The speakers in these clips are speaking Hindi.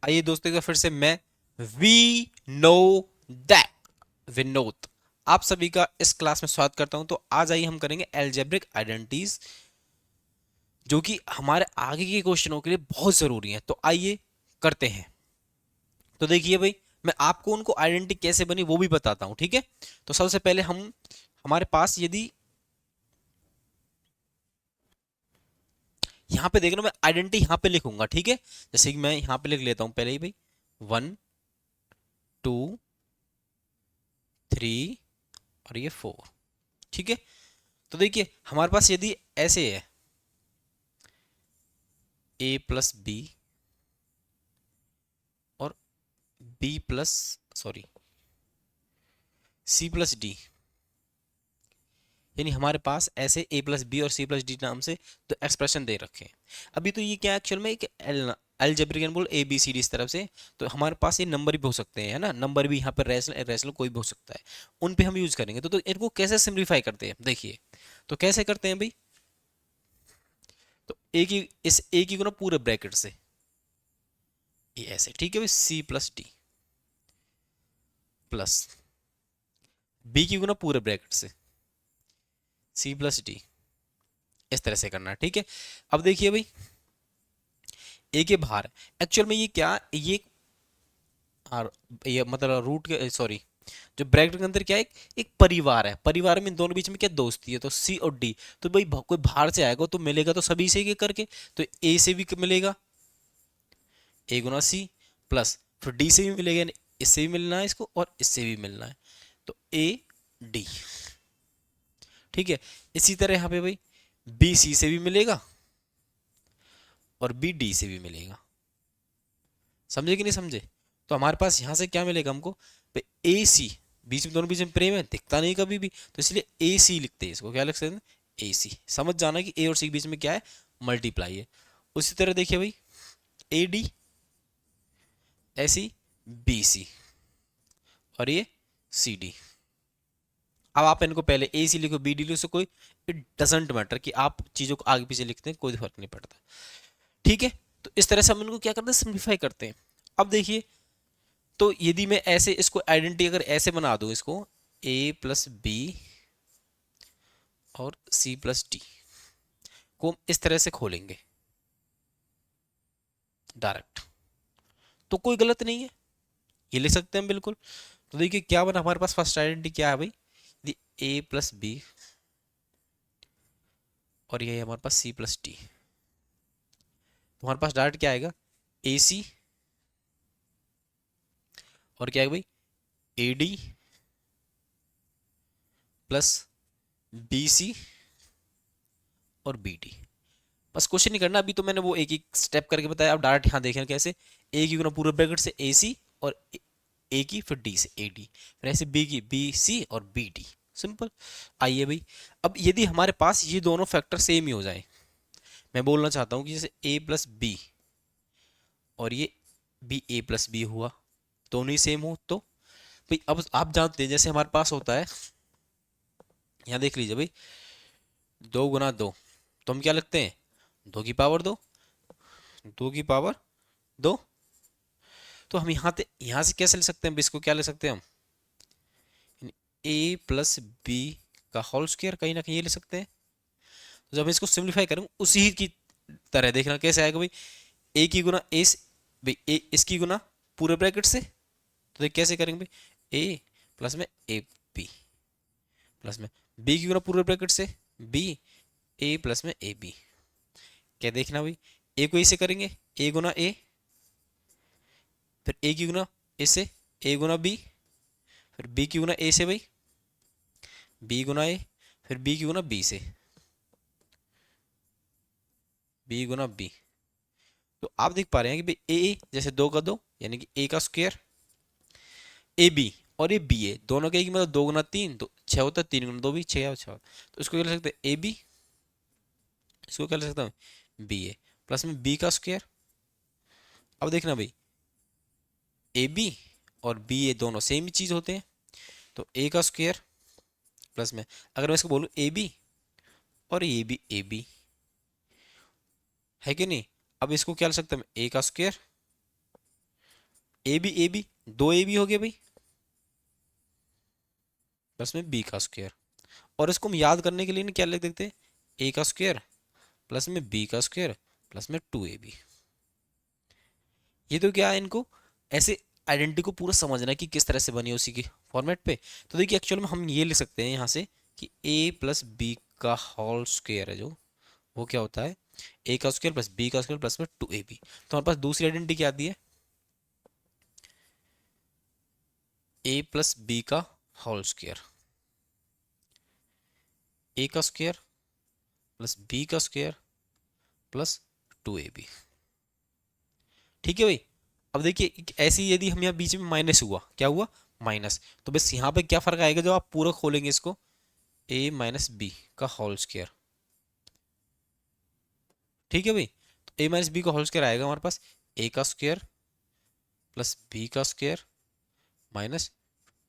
आइए दोस्तों, एक बार फिर से मैं वी नो दैट विनोद आप सभी का इस क्लास में स्वागत करता हूं। तो आज आइए हम करेंगे एल्जेब्रिक आइडेंटिटीज, जो कि हमारे आगे के क्वेश्चनों के लिए बहुत जरूरी है। तो आइए करते हैं। तो देखिए भाई, मैं आपको उनको आइडेंटिटी कैसे बनी वो भी बताता हूं, ठीक है। तो सबसे पहले हम हमारे पास यदि यहाँ पे देख लो, मैं आइडेंटिटी यहाँ पे लिखूंगा, ठीक है। जैसे कि मैं यहाँ पे लिख लेता हूं पहले ही भाई, 1 2 3 और ये 4, ठीक है। तो देखिए हमारे पास यदि ऐसे है A+B और B प्लस सॉरी C+D, यानी हमारे पास ऐसे A+B और C+D नाम से तो एक्सप्रेशन दे रखे हैं। अभी तो ये क्या एक्चुअल में एक अलजेब्रिक बोल ABCD इस तरफ से, तो हमारे पास ये नंबर भी हो सकते हैं, है ना। नंबर भी यहाँ पर रैशनल इरैशनल कोई भी हो सकता है, उन पे हम यूज करेंगे। तो इनको कैसे सिंप्लीफाई करते हैं देखिए। तो कैसे करते हैं भाई, तो एक ही इस एक ही को ना पूरे ब्रैकेट से ये ऐसे, ठीक है भाई, C+D प्लस B की गुना पूरे ब्रैकेट से C+D, इस तरह से करना है, ठीक है। अब देखिए भाई, ए के बाहर एक्चुअल में ये क्या, ये और ये मतलब रूट के सॉरी, जो ब्रैकेट के अंदर क्या है, एक परिवार है। परिवार में इन दोनों बीच में क्या दोस्ती है, तो सी और डी। तो भाई कोई बाहर से आएगा तो मिलेगा तो सभी से के करके, तो ए से भी मिलेगा ए गुना सी प्लस फिर डी से भी मिलेगा, यानी इससे भी मिलना है इसको और इससे भी मिलना है, तो ए डी, ठीक है। इसी तरह यहाँ पे भाई बी सी से भी मिलेगा और बी डी से भी मिलेगा, समझे कि नहीं समझे। तो हमारे पास यहां से क्या मिलेगा हमको, ए सी, बीच में दोनों बीच में प्रेम है, दिखता नहीं कभी भी, तो इसलिए ए सी लिखते हैं इसको, क्या लिख सकते हैं, ए सी। समझ जाना कि ए और सी के बीच में क्या है, मल्टीप्लाई है। उसी तरह देखिए भाई, ए डी ऐसी बी सी और ये सी डी। अब आप इनको पहले ए सी लिखो बी डी लिखो, कोई इट डजेंट मैटर कि आप चीजों को आगे पीछे लिखते हैं, कोई फर्क नहीं पड़ता, ठीक है। तो इस तरह से हम इनको क्या करते हैं, सिंप्लीफाई करते हैं। अब देखिए, तो यदि मैं ऐसे इसको आइडेंटिटी अगर ऐसे बना दूं, इसको A+B और C+D को हम इस तरह से खोलेंगे डायरेक्ट, तो कोई गलत नहीं है, ये लिख सकते हैं बिल्कुल। तो देखिए क्या बना हमारे पास, फर्स्ट आइडेंटिटी क्या है भाई, यदि A+B और ये है हमारे पास C+D, तो हमारे पास डायरेक्ट क्या आएगा, AC और क्या है भाई, AD प्लस BC और BD। बस क्वेश्चन नहीं करना, अभी तो मैंने वो एक एक स्टेप करके बताया। अब डायरेक्ट यहाँ देखें कैसे, ए की गुना पूरे ब्रैकेट से ए सी और ए की फिर डी से ए डी, फिर ऐसे बी की बी सी और बी डी, सिंपल। आइए भाई, अब यदि हमारे पास ये दोनों फैक्टर सेम ही हो जाए, मैं बोलना चाहता हूँ कि जैसे ए प्लस बी और ये बी ए प्लस बी हुआ, दोनों ही सेम हो, तो भाई अब आप जानते हैं जैसे हमारे पास होता है, यहाँ देख लीजिए भाई, 2 गुना 2, तो हम क्या लिखते हैं, 2 की पावर 2, 2 की पावर 2। तो हम यहाँ से कैसे ले सकते हैं, इसको क्या ले सकते हैं हम, A+B का होल स्क्वायर, कहीं ना कहीं ये ले सकते हैं। तो जब हम इसको सिंप्लीफाई करेंगे उसी की तरह देखना कैसे आएगा भाई, ए की गुना ए भाई ए इसकी गुना पूरे ब्रैकेट से, तो देख कैसे करेंगे भाई, ए प्लस में ए बी प्लस में बी की गुना पूरे ब्रैकेट से बी, ए प्लस में ए बी, क्या देखना भाई, ए को ए से करेंगे, ए गुना ए, फिर ए की गुना ए से, ए गुना बी, फिर बी की गुना ए से भाई, बी गुना ए, फिर बी की गुना बी से, बी गुना बी। तो आप देख पा रहे हैं कि भाई ए जैसे 2 का 2 यानी कि ए का स्क्वायर, ए बी और ये बी ए दोनों का एक मतलब 2 गुना 3 तो 6 होता है, 3 गुना 2 भी 6 तो इसको क्या लिख सकते हैं, ए बी, इसको क्या लिख सकता हूँ, बी ए प्लस में बी का स्क्वायर। अब देखना भाई, ए बी और बी ए दोनों सेम ही चीज होते हैं, तो ए का स्क्वायर प्लस में, अगर मैं इसको बोलूँ ए बी और ये भी ए बी है कि नहीं, अब इसको क्या लिख सकते हैं, ए का स्क्वायर ए बी, दो ए बी हो गए भाई, प्लस में बी का स्क्वायर। और इसको हम याद करने के लिए ना क्या लिख देते हैं, ए का स्क्वायर प्लस में बी का स्क्वायर प्लस में टू ए बी। ये तो क्या है, इनको ऐसे आइडेंटिटी को पूरा समझना है कि किस तरह से बनी है उसी के फॉर्मेट पे। तो देखिए एक्चुअल में हम ये लिख सकते हैं यहाँ से कि ए प्लस बी का होल स्क्वायर है जो, वो क्या होता है, ए का स्क्वायर प्लस बी का स्क्वायर प्लस में टू ए बी। तो हमारे पास दूसरी आइडेंटिटी क्या आती है, ए प्लस बी का होल स्क्वायर, ए का स्क्वायर प्लस बी का square plus two A B. ठीक है भाई। अब देखिए ऐसे ही यदि हम यहाँ बीच में माइनस हुआ, क्या हुआ, माइनस, तो बस यहाँ पे क्या फर्क आएगा जब आप पूरा खोलेंगे इसको, ए माइनस बी का होल स्क्वायर। ठीक है भाई, तो ए माइनस बी का होल स्क्वायर आएगा हमारे पास ए का स्क्वायर प्लस बी का square minus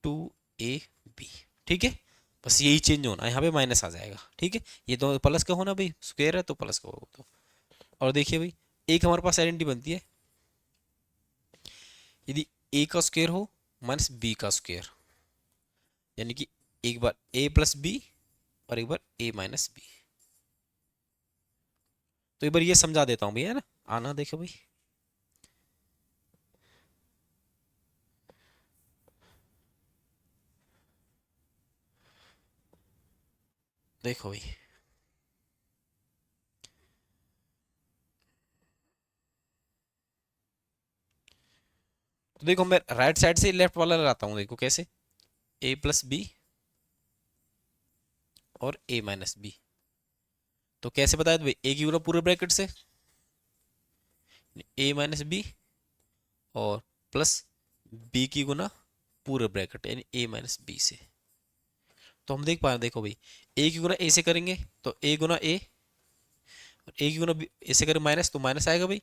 two A B. ठीक है, बस यही चेंज होना है, यहाँ पे माइनस आ जाएगा। ठीक है, ये तो प्लस का होना भाई, स्क्वायर है तो प्लस का होगा तो। और देखिए भाई, एक हमारे पास आइडेंटिटी बनती है, यदि ए का स्क्वायर हो माइनस बी का स्क्वायर, यानी कि एक बार ए प्लस बी और एक बार ए माइनस बी। तो एक बार ये समझा देता हूँ भैया, है ना, आना देखो भाई। देखो भाई, तो देखो मैं राइट साइड से लेफ्ट वाला लगाता हूँ, देखो कैसे, ए प्लस बी और ए माइनस बी। तो कैसे बताया, तो भाई ए की गुना पूरे ब्रैकेट से ए माइनस बी और प्लस बी की गुना पूरे ब्रैकेट यानी ए माइनस बी से। तो हम देख पा रहे हैं, देखो भाई, ए की गुना ए से करेंगे तो ए गुना ए, और ए की गुना बी ए से करें माइनस तो माइनस आएगा भाई,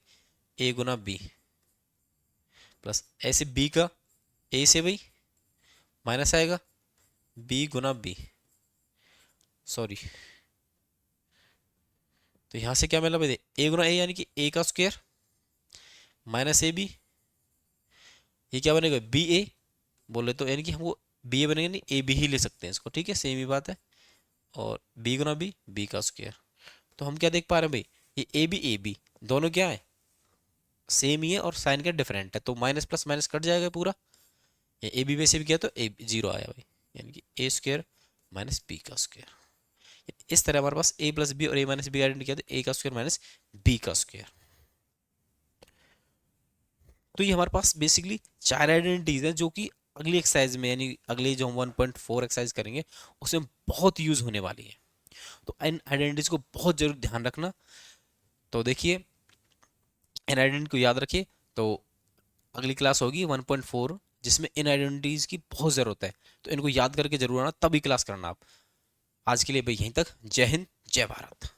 ए गुना बी प्लस ऐसे बी का ए से भाई माइनस आएगा, बी गुना बी, सॉरी, तो यहां से क्या मिला भाई, ए गुना ए यानी कि ए का स्क्वायर माइनस ए बी, ये क्या बनेगा बी ए, बोले तो यानी कि हमको बी ए बनेगा, नहीं ए बी ही ले सकते हैं इसको। ठीक है, सेम ही बात है। और बी गुना बी, बी का स्क्वायर। तो हम क्या देख पा रहे हैं भाई, ये ए बी दोनों क्या है, सेम ही है और साइन क्या डिफरेंट है, तो माइनस प्लस माइनस कट जाएगा पूरा। ये ए बी में से भी किया तो ए जीरो आया भाई, यानी कि ए स्क्वायर माइनस बी का स्क्वायर। इस तरह हमारे पास ए प्लस बी और ए माइनस बी आइडेंटिटी किया तो ए का स्क्वायर माइनस बी का स्क्वायर। तो ये हमारे पास बेसिकली चार आइडेंटिटीज हैं जो कि अगली एक्सरसाइज में यानी अगले जो हम 1.4 एक्सरसाइज करेंगे उसमें बहुत यूज होने वाली है। तो इन आइडेंटिटीज को बहुत जरूर ध्यान रखना। तो देखिए इन आइडेंटिटी को याद रखिए। तो अगली क्लास होगी 1.4 जिसमें इन आइडेंटिटीज की बहुत ज़रूरत है, तो इनको याद करके जरूर आना, तभी क्लास करना आप। आज के लिए भाई यहीं तक, जय हिंद जय भारत।